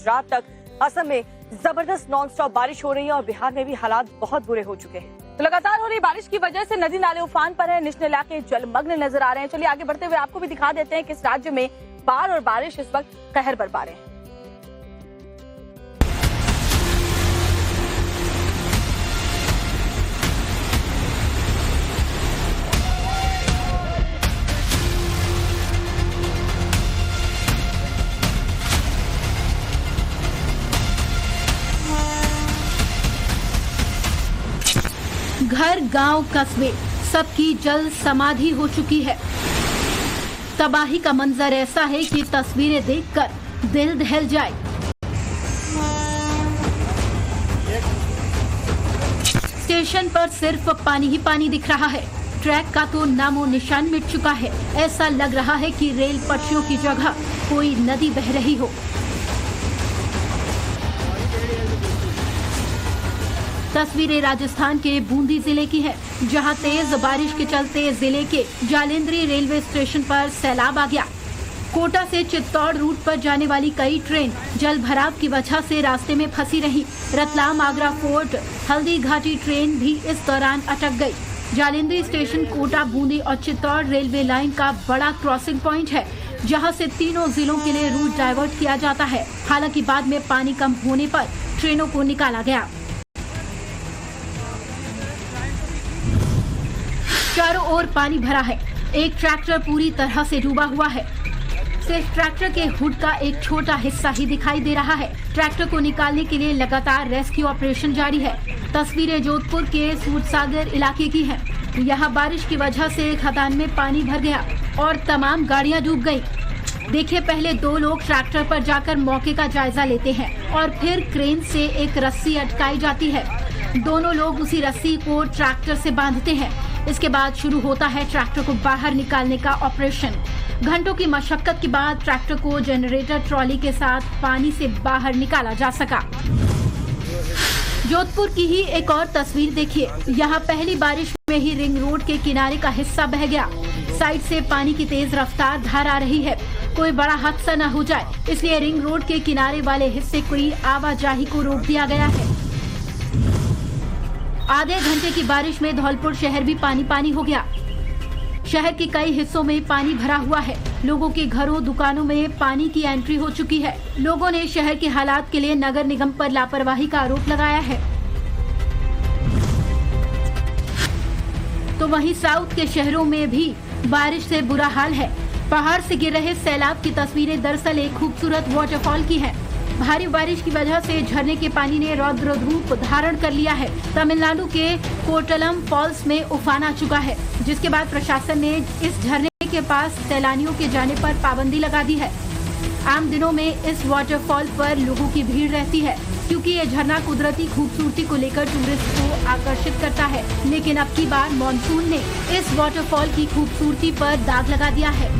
गुजरात तक असम में जबरदस्त नॉन स्टॉप बारिश हो रही है और बिहार में भी हालात बहुत बुरे हो चुके हैं। तो लगातार हो रही बारिश की वजह से नदी नाले उफान पर है, निचले इलाके जलमग्न नजर आ रहे हैं। चलिए आगे बढ़ते हुए आपको भी दिखा देते हैं कि इस राज्य में बाढ़ और बारिश इस वक्त कहर बरपा रहे हैं। घर, गांव, कस्बे सबकी जल समाधि हो चुकी है। तबाही का मंजर ऐसा है कि तस्वीरें देखकर दिल दहल जाए। स्टेशन पर सिर्फ पानी ही पानी दिख रहा है। ट्रैक का तो नामो निशान मिट चुका है। ऐसा लग रहा है कि रेल पटरियों की जगह कोई नदी बह रही हो। तस्वीरें राजस्थान के बूंदी जिले की है, जहां तेज बारिश के चलते जिले के जालंधरी रेलवे स्टेशन पर सैलाब आ गया। कोटा से चित्तौड़ रूट पर जाने वाली कई ट्रेन जल भराव की वजह से रास्ते में फंसी रही। रतलाम आगरा फोर्ट हल्दी घाटी ट्रेन भी इस दौरान अटक गई। जालंधरी स्टेशन कोटा, बूंदी और चित्तौड़ रेलवे लाइन का बड़ा क्रॉसिंग पॉइंट है, जहां से तीनों जिलों के लिए रूट डाइवर्ट किया जाता है। हालांकि बाद में पानी कम होने पर ट्रेनों को निकाला गया। चारों ओर पानी भरा है। एक ट्रैक्टर पूरी तरह से डूबा हुआ है। सिर्फ ट्रैक्टर के हुड का एक छोटा हिस्सा ही दिखाई दे रहा है। ट्रैक्टर को निकालने के लिए लगातार रेस्क्यू ऑपरेशन जारी है। तस्वीरें जोधपुर के सूरसागर इलाके की हैं। यहाँ बारिश की वजह से खदान में पानी भर गया और तमाम गाड़ियाँ डूब गयी। देखिए, पहले दो लोग ट्रैक्टर पर जाकर मौके का जायजा लेते हैं और फिर क्रेन से एक रस्सी अटकाई जाती है। दोनों लोग उसी रस्सी को ट्रैक्टर से बांधते हैं। इसके बाद शुरू होता है ट्रैक्टर को बाहर निकालने का ऑपरेशन। घंटों की मशक्कत के बाद ट्रैक्टर को जनरेटर ट्रॉली के साथ पानी से बाहर निकाला जा सका। जोधपुर की ही एक और तस्वीर देखिए। यहाँ पहली बारिश में ही रिंग रोड के किनारे का हिस्सा बह गया। साइड से पानी की तेज रफ्तार धार आ रही है। कोई बड़ा हादसा न हो जाए, इसलिए रिंग रोड के किनारे वाले हिस्से की आवाजाही को रोक दिया गया है। आधे घंटे की बारिश में धौलपुर शहर भी पानी पानी हो गया। शहर के कई हिस्सों में पानी भरा हुआ है। लोगों के घरों, दुकानों में पानी की एंट्री हो चुकी है। लोगों ने शहर के हालात के लिए नगर निगम पर लापरवाही का आरोप लगाया है। तो वहीं साउथ के शहरों में भी बारिश से बुरा हाल है। पहाड़ से गिर रहे सैलाब की तस्वीरें दरअसल एक खूबसूरत वाटरफॉल की है। भारी बारिश की वजह से झरने के पानी ने रौद्र रूप धारण कर लिया है। तमिलनाडु के कोर्टलम फॉल्स में उफान आ चुका है, जिसके बाद प्रशासन ने इस झरने के पास सैलानियों के जाने पर पाबंदी लगा दी है। आम दिनों में इस वाटरफॉल पर लोगों की भीड़ रहती है, क्योंकि ये झरना कुदरती खूबसूरती को लेकर टूरिस्ट को आकर्षित करता है। लेकिन अब की बार मानसून ने इस वाटरफॉल की खूबसूरती पर दाग लगा दिया है।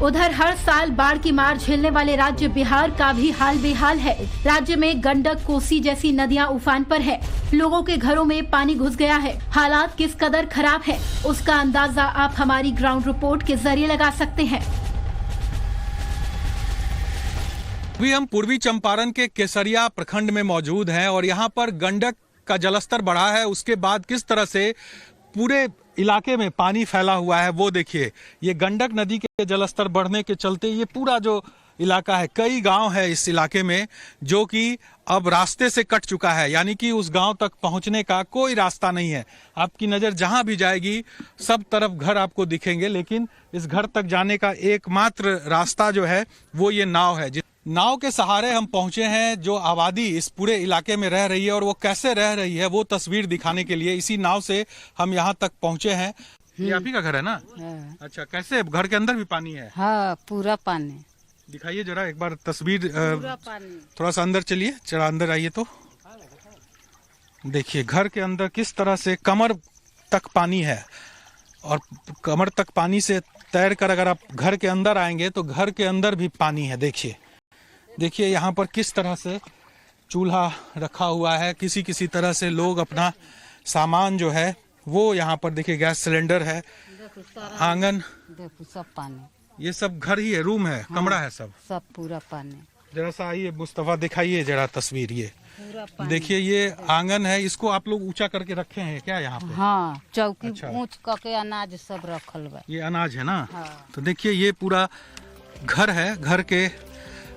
उधर हर साल बाढ़ की मार झेलने वाले राज्य बिहार का भी हाल बेहाल है। राज्य में गंडक, कोसी जैसी नदियां उफान पर है। लोगों के घरों में पानी घुस गया है। हालात किस कदर खराब है, उसका अंदाजा आप हमारी ग्राउंड रिपोर्ट के जरिए लगा सकते हैं। अभी हम पूर्वी चंपारण के केसरिया प्रखंड में मौजूद हैं और यहाँ पर गंडक का जलस्तर बढ़ा है। उसके बाद किस तरह से पूरे इलाके में पानी फैला हुआ है वो देखिए। ये गंडक नदी के जलस्तर बढ़ने के चलते ये पूरा जो इलाका है, कई गांव है इस इलाके में जो कि अब रास्ते से कट चुका है, यानी कि उस गांव तक पहुंचने का कोई रास्ता नहीं है। आपकी नजर जहां भी जाएगी सब तरफ घर आपको दिखेंगे, लेकिन इस घर तक जाने का एकमात्र रास्ता जो है वो ये नाव है। नाव के सहारे हम पहुंचे हैं जो आबादी इस पूरे इलाके में रह रही है और वो कैसे रह रही है वो तस्वीर दिखाने के लिए इसी नाव से हम यहाँ तक पहुंचे हैं। ये आप ही का घर है ना? अच्छा, कैसे घर के अंदर भी पानी है? हाँ, पूरा पानी। दिखाइए जरा एक बार तस्वीर। थोड़ा सा अंदर चलिए, जरा अंदर आइए तो देखिए घर के अंदर किस तरह से कमर तक पानी है। और कमर तक पानी से तैर कर अगर आप घर के अंदर आएंगे तो घर के अंदर भी पानी है। देखिए यहाँ पर किस तरह से चूल्हा रखा हुआ है। किसी तरह से लोग अपना सामान जो है वो यहाँ पर देखिए, गैस सिलेंडर है, आंगन, देखो सब पानी। ये सब घर ही है, रूम है, कमरा है सब पूरा पानी। जरा सा आइए मुस्तफा, दिखाइए जरा तस्वीर। ये पूरा पानी। देखिए ये आंगन है, इसको आप लोग ऊंचा करके रखे हैं क्या यहाँ पे? हाँ, चौकी अच्छा। ऊंच करके अनाज सब रखल बा। ये अनाज है ना? हाँ। तो देखिए ये पूरा घर है, घर के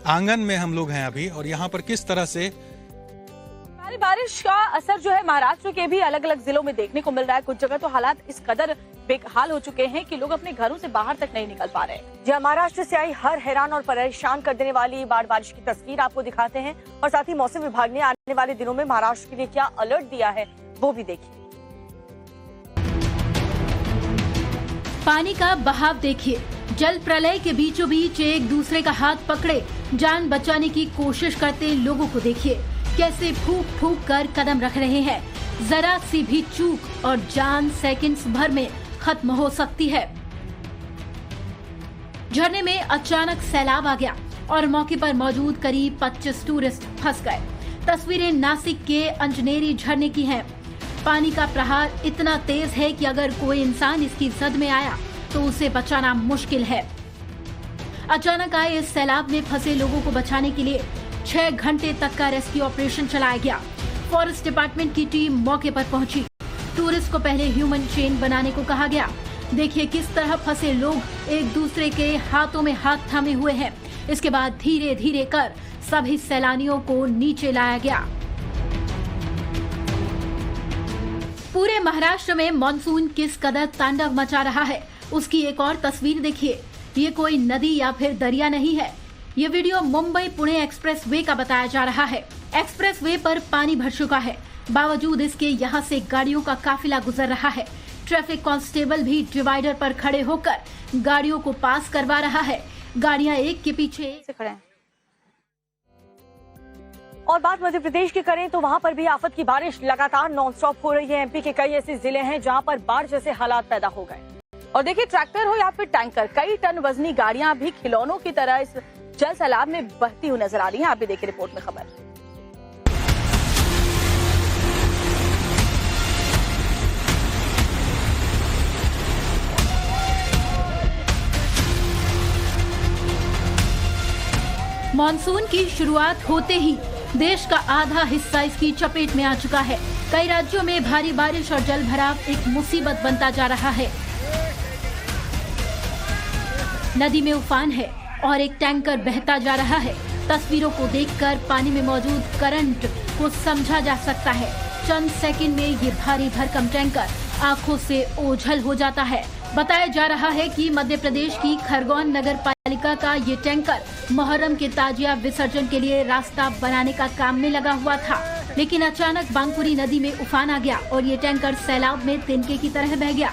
आंगन में हम लोग हैं अभी, और यहाँ पर किस तरह से भारी बारिश का असर जो है महाराष्ट्र के भी अलग अलग जिलों में देखने को मिल रहा है। कुछ जगह तो हालात इस कदर बेहाल हो चुके हैं कि लोग अपने घरों से बाहर तक नहीं निकल पा रहे हैं। जी, महाराष्ट्र से आई हर हैरान और परेशान कर देने वाली बाढ़ बारिश की तस्वीर आपको दिखाते हैं, और साथ ही मौसम विभाग ने आने वाले दिनों में महाराष्ट्र के लिए क्या अलर्ट दिया है वो भी देखिए। पानी का बहाव देखिए, जल प्रलय के बीचों बीच एक दूसरे का हाथ पकड़े जान बचाने की कोशिश करते लोगों को देखिए, कैसे फूंक फूंक कर कदम रख रहे हैं। जरा सी भी चूक और जान सेकंड्स भर में खत्म हो सकती है। झरने में अचानक सैलाब आ गया और मौके पर मौजूद करीब 25 टूरिस्ट फंस गए। तस्वीरें नासिक के अंजनेरी झरने की हैं। पानी का प्रहार इतना तेज है कि अगर कोई इंसान इसकी जद में आया तो उसे बचाना मुश्किल है। अचानक आए इस सैलाब में फंसे लोगों को बचाने के लिए 6 घंटे तक का रेस्क्यू ऑपरेशन चलाया गया। फॉरेस्ट डिपार्टमेंट की टीम मौके पर पहुंची। टूरिस्ट को पहले ह्यूमन चेन बनाने को कहा गया। देखिए किस तरह फंसे लोग एक दूसरे के हाथों में हाथ थामे हुए हैं। इसके बाद धीरे धीरे कर सभी सैलानियों को नीचे लाया गया। पूरे महाराष्ट्र में मॉनसून किस कदर तांडव मचा रहा है उसकी एक और तस्वीर देखिए। ये कोई नदी या फिर दरिया नहीं है। ये वीडियो मुंबई पुणे एक्सप्रेसवे का बताया जा रहा है। एक्सप्रेसवे पर पानी भर चुका है, बावजूद इसके यहाँ से गाड़ियों का काफिला गुजर रहा है। ट्रैफिक कांस्टेबल भी डिवाइडर पर खड़े होकर गाड़ियों को पास करवा रहा है। गाड़ियां एक के पीछे से खड़े हैं। और बात मध्य प्रदेश की करें तो वहां पर भी आफत की बारिश लगातार नॉनस्टॉप हो रही है। एमपी के कई ऐसे जिले हैं जहां पर बाढ़ जैसे हालात पैदा हो गए। और देखिए ट्रैक्टर हो या फिर टैंकर, कई टन वजनी गाड़ियां भी खिलौनों की तरह इस जल सैलाब में बहती हुई नजर आ रही हैं। आप भी देखिए रिपोर्ट में खबर। मॉनसून की शुरुआत होते ही देश का आधा हिस्सा इसकी चपेट में आ चुका है। कई राज्यों में भारी बारिश और जल भराव एक मुसीबत बनता जा रहा है। नदी में उफान है और एक टैंकर बहता जा रहा है। तस्वीरों को देखकर पानी में मौजूद करंट को समझा जा सकता है। चंद सेकंड में ये भारी भरकम टैंकर आंखों से ओझल हो जाता है। बताया जा रहा है कि मध्य प्रदेश की खरगोन नगर पालिका का ये टैंकर मुहर्रम के ताजिया विसर्जन के लिए रास्ता बनाने का काम में लगा हुआ था, लेकिन अचानक बांकुरी नदी में उफान आ गया और ये टैंकर सैलाब में तिनके की तरह बह गया।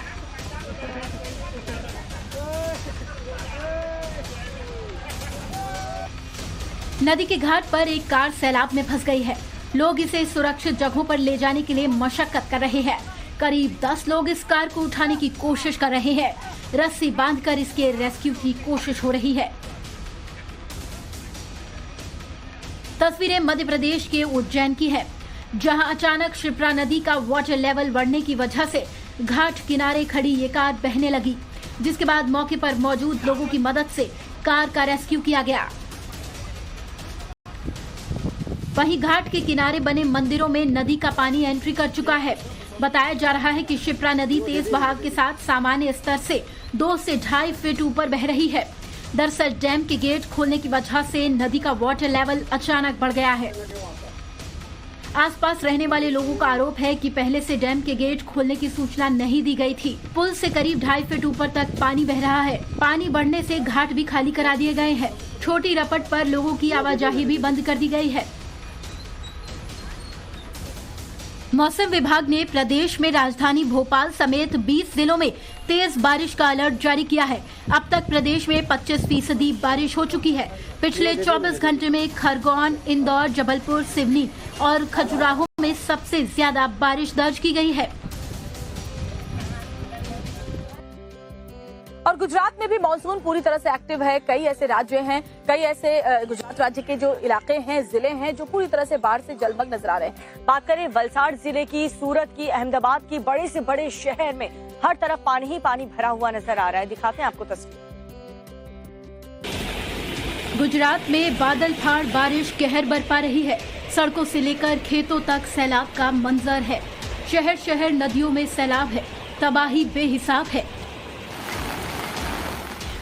नदी के घाट पर एक कार सैलाब में फंस गई है। लोग इसे सुरक्षित जगहों पर ले जाने के लिए मशक्कत कर रहे हैं। करीब 10 लोग इस कार को उठाने की कोशिश कर रहे हैं। रस्सी बांधकर इसके रेस्क्यू की कोशिश हो रही है। तस्वीरें मध्य प्रदेश के उज्जैन की है, जहां अचानक शिप्रा नदी का वाटर लेवल बढ़ने की वजह से घाट किनारे खड़ी ये कार बहने लगी, जिसके बाद मौके पर मौजूद लोगों की मदद से कार का रेस्क्यू किया गया। वहीं घाट के किनारे बने मंदिरों में नदी का पानी एंट्री कर चुका है। बताया जा रहा है कि शिप्रा नदी तेज बहाव के साथ सामान्य स्तर से 2 से 2.5 फीट ऊपर बह रही है। दरअसल डैम के गेट खोलने की वजह से नदी का वाटर लेवल अचानक बढ़ गया है। आसपास रहने वाले लोगों का आरोप है कि पहले से डैम के गेट खोलने की सूचना नहीं दी गई थी। पुल से करीब 2.5 फीट ऊपर तक पानी बह रहा है। पानी बढ़ने से घाट भी खाली करा दिए गए हैं। छोटी रपट पर लोगों की आवाजाही भी बंद कर दी गई है। मौसम विभाग ने प्रदेश में राजधानी भोपाल समेत 20 जिलों में तेज बारिश का अलर्ट जारी किया है। अब तक प्रदेश में 25% बारिश हो चुकी है। पिछले 24 घंटे में खरगोन, इंदौर, जबलपुर, सिवनी और खजुराहो में सबसे ज्यादा बारिश दर्ज की गई है। और गुजरात में भी मानसून पूरी तरह से एक्टिव है। कई ऐसे राज्य हैं, कई ऐसे गुजरात राज्य के जो इलाके हैं, जिले हैं जो पूरी तरह से बाढ़ से जलमग्न नजर आ रहे हैं। बात करें वलसाड़ जिले की, सूरत की, अहमदाबाद की, बड़े से बड़े शहर में हर तरफ पानी ही पानी भरा हुआ नजर आ रहा है। दिखाते हैं आपको तस्वीर। गुजरात में बादल फाड़ बारिश कहर बरपा रही है। सड़कों से लेकर खेतों तक सैलाब का मंजर है। शहर शहर नदियों में सैलाब है। तबाही बेहिसाब है।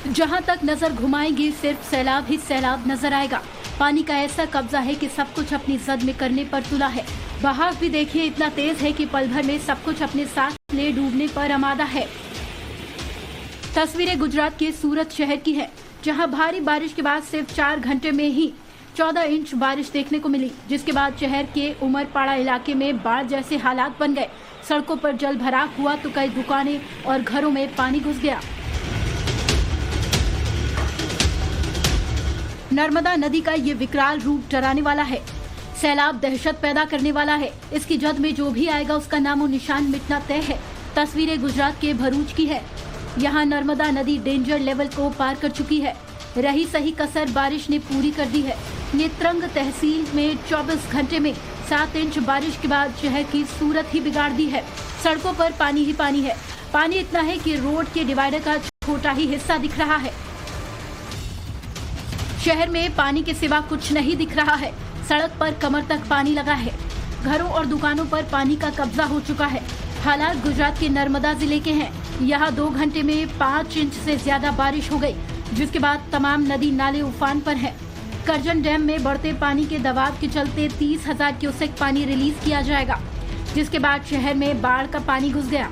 जहां तक नजर घुमाएंगे सिर्फ सैलाब ही सैलाब नजर आएगा। पानी का ऐसा कब्जा है कि सब कुछ अपनी जद में करने पर तुला है। बहाव भी देखिए इतना तेज है कि पल भर में सब कुछ अपने साथ ले डूबने पर आमादा है। तस्वीरें गुजरात के सूरत शहर की है, जहां भारी बारिश के बाद सिर्फ 4 घंटे में ही 14 इंच बारिश देखने को मिली, जिसके बाद शहर के उमरपाड़ा इलाके में बाढ़ जैसे हालात बन गए। सड़कों पर जल भराव हुआ तो कई दुकानें और घरों में पानी घुस गया। नर्मदा नदी का ये विकराल रूप डराने वाला है। सैलाब दहशत पैदा करने वाला है। इसकी जद में जो भी आएगा उसका नामो निशान मिटना तय है। तस्वीरें गुजरात के भरूच की है। यहाँ नर्मदा नदी डेंजर लेवल को पार कर चुकी है। रही सही कसर बारिश ने पूरी कर दी है। नेत्रंग तहसील में 24 घंटे में 7 इंच बारिश के बाद शहर की सूरत ही बिगाड़ दी है। सड़कों पर पानी ही पानी है। पानी इतना है कि रोड के डिवाइडर का छोटा ही हिस्सा दिख रहा है। शहर में पानी के सिवा कुछ नहीं दिख रहा है। सड़क पर कमर तक पानी लगा है। घरों और दुकानों पर पानी का कब्जा हो चुका है। हालात गुजरात के नर्मदा जिले के हैं। यहाँ 2 घंटे में 5 इंच से ज्यादा बारिश हो गई, जिसके बाद तमाम नदी नाले उफान पर हैं। करजन डैम में बढ़ते पानी के दबाव के चलते 30,000 क्यूसेक पानी रिलीज किया जाएगा, जिसके बाद शहर में बाढ़ का पानी घुस गया।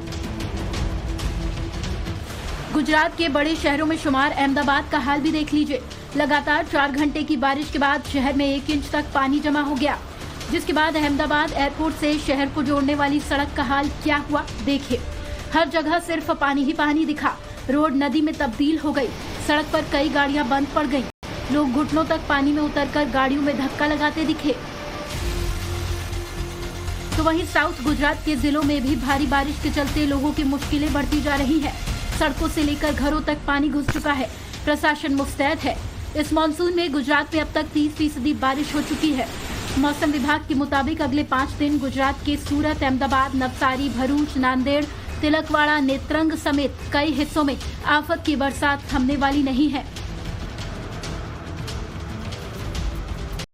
गुजरात के बड़े शहरों में शुमार अहमदाबाद का हाल भी देख लीजिए। लगातार 4 घंटे की बारिश के बाद शहर में 1 इंच तक पानी जमा हो गया, जिसके बाद अहमदाबाद एयरपोर्ट से शहर को जोड़ने वाली सड़क का हाल क्या हुआ देखिए। हर जगह सिर्फ पानी ही पानी दिखा। रोड नदी में तब्दील हो गई। सड़क पर कई गाड़ियां बंद पड़ गईं। लोग घुटनों तक पानी में उतरकर गाड़ियों में धक्का लगाते दिखे। तो वहीं साउथ गुजरात के जिलों में भी भारी बारिश के चलते लोगों की मुश्किलें बढ़ती जा रही हैं। सड़कों से लेकर घरों तक पानी घुस चुका है। प्रशासन मुस्तैद है। इस मानसून में गुजरात में अब तक 30% बारिश हो चुकी है। मौसम विभाग के मुताबिक अगले 5 दिन गुजरात के सूरत, अहमदाबाद, नवसारी, भरूच, नांदेड़, तिलकवाड़ा, नेत्रंग समेत कई हिस्सों में आफत की बरसात थमने वाली नहीं है।